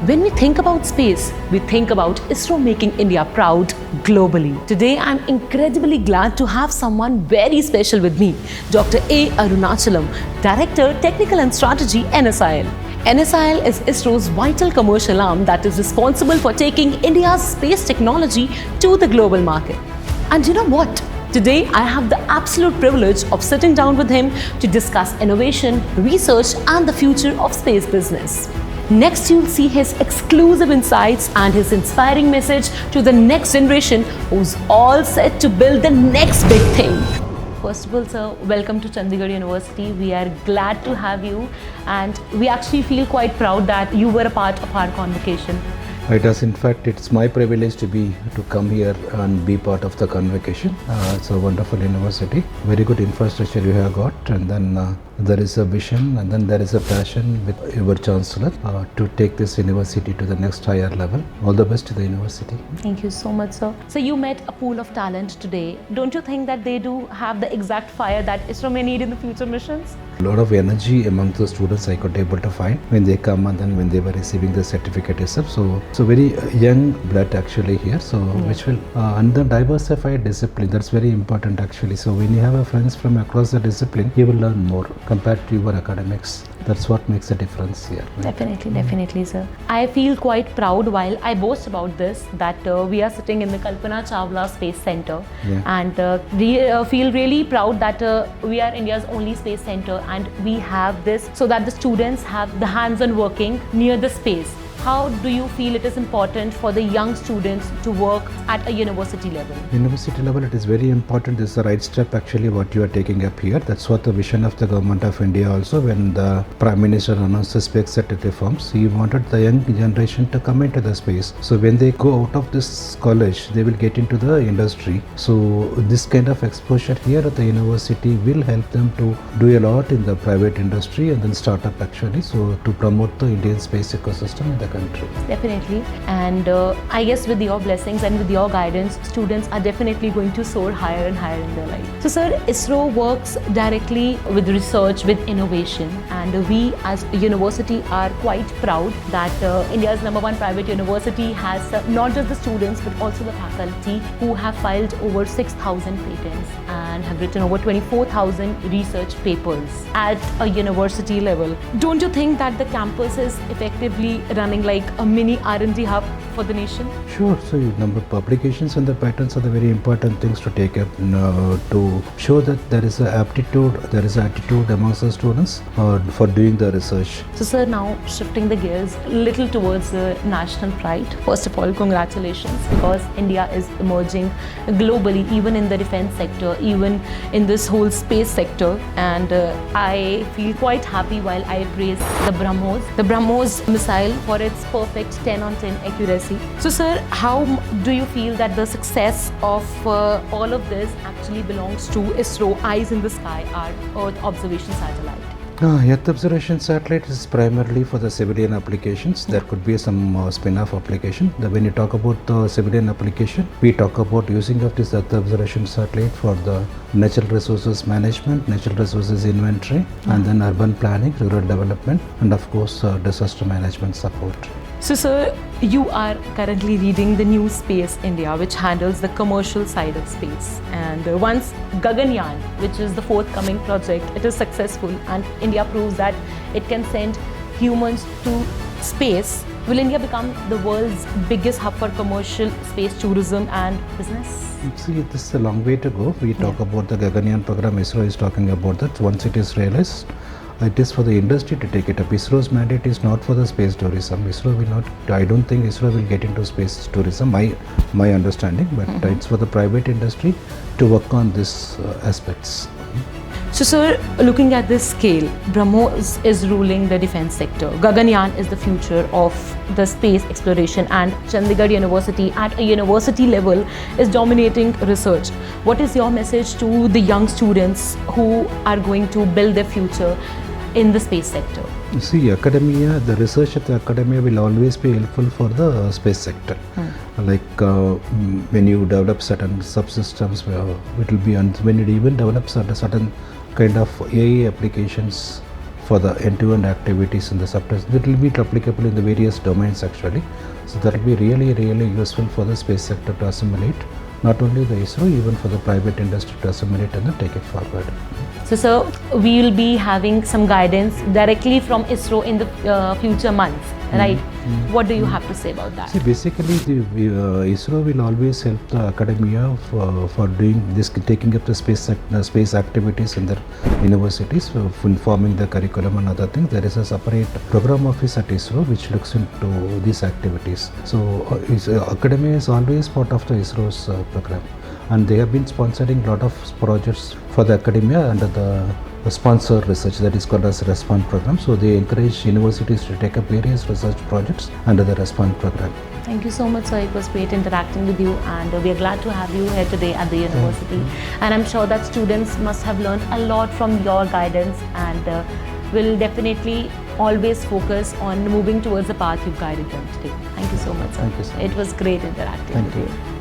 When we think about space, we think about ISRO making India proud globally. Today, I'm incredibly glad to have someone very special with me, Dr. A. Arunachalam, Director, Technical and Strategy, NSIL. NSIL is ISRO's vital commercial arm that is responsible for taking India's space technology to the global market. And you know what? Today, I have the absolute privilege of sitting down with him to discuss innovation, research, and the future of space business. Next, you'll see his exclusive insights and his inspiring message to the next generation who's all set to build the next big thing. First of all, sir, welcome to Chandigarh University. We are glad to have you, and we actually feel quite proud that you were a part of our convocation. It is, in fact, it's my privilege to come here and be part of the convocation. It's a wonderful university, very good infrastructure you have got, and then there is a vision, and then there is a passion with your chancellor to take this university to the next higher level. All the best to the university. Thank you so much, sir. So you met a pool of talent today. Don't you think that they do have the exact fire that ISRO may need in the future missions? A lot of energy among the students I could able to find when they come and then when they were receiving the certificate itself. So very young blood actually here. So which will and the diversified discipline, that's very important actually. So when you have a friends from across the discipline, you will learn more compared to your academics. That's what makes a difference here. Definitely, sir. I feel quite proud while I boast about this that we are sitting in the Kalpana Chawla Space Center, and feel really proud that we are India's only space center, and we have this so that the students have the hands-on working near the space. How do you feel it is important for the young students to work at a university level? University level, it is very important. This is the right step actually what you are taking up here. That's what the vision of the government of India also, when the Prime Minister announced the space sector reforms, he wanted the young generation to come into the space. So when they go out of this college, they will get into the industry. So this kind of exposure here at the university will help them to do a lot in the private industry and then startup actually. So to promote the Indian space ecosystem in the country. Definitely, and I guess with your blessings and with your guidance, students are definitely going to soar higher and higher in their life. So sir, ISRO works directly with research, with innovation, and we as a university are quite proud that India's #1 private university has not just the students but also the faculty who have filed over 6,000 patents and have written over 24,000 research papers at a university level. Don't you think that the campus is effectively running like a mini R&D hub for the nation? Sure. So number of publications and the patents are the very important things to take up to show that there is an aptitude, there is attitude amongst the students for doing the research. So sir, now shifting the gears a little towards the national pride. First of all, congratulations, because India is emerging globally, even in the defense sector, even in this whole space sector, and I feel quite happy while I praise the BrahMos missile for its perfect 10 on 10 accuracy. So sir, how do you feel that the success of all of this actually belongs to ISRO Eyes in the Sky, our Earth observation satellite? Earth observation satellite is primarily for the civilian applications. There could be some spin-off application. When you talk about the civilian application, we talk about using of this Earth observation satellite for the natural resources management, natural resources inventory, and then urban planning, rural development, and of course disaster management support. So sir, you are currently reading the new Space India, which handles the commercial side of space. And once Gaganyaan, which is the forthcoming project, it is successful and India proves that it can send humans to space, will India become the world's biggest hub for commercial space tourism and business? See, this is a long way to go. We talk about the Gaganyaan program, ISRO is talking about that. Once it is realized, it is for the industry to take it up. ISRO's mandate is not for the space tourism. ISRO will not, I don't think ISRO will get into space tourism, my understanding, but it's for the private industry to work on these aspects. So sir, looking at this scale, BrahMos is ruling the defense sector. Gaganyaan is the future of the space exploration, and Chandigarh University at a university level is dominating research. What is your message to the young students who are going to build their future in the space sector? See, academia, the research at the academia will always be helpful for the space sector. Like when you develop certain subsystems, it will be, when you even develop certain kind of AI applications for the end-to-end activities in the sectors. It will be applicable in the various domains actually. So that will be really, really useful for the space sector to assimilate, not only the ISRO, even for the private industry to assimilate and then take it forward. So, sir, we will be having some guidance directly from ISRO in the future months, right? What do you have to say about that? See, basically, ISRO will always help the academia for doing this, taking up the space activities in their universities, informing the curriculum and other things. There is a separate program office at ISRO which looks into these activities. So, academia is always part of the ISRO's program, and they have been sponsoring a lot of projects for the academia under the sponsor research that is called as RESPOND program. So they encourage universities to take up various research projects under the RESPOND program. Thank you so much, sir. It was great interacting with you, and we are glad to have you here today at the university. And I'm sure that students must have learned a lot from your guidance, and will definitely always focus on moving towards the path you've guided them today. Thank you so much, sir. Thank you so much. It was great interacting with you.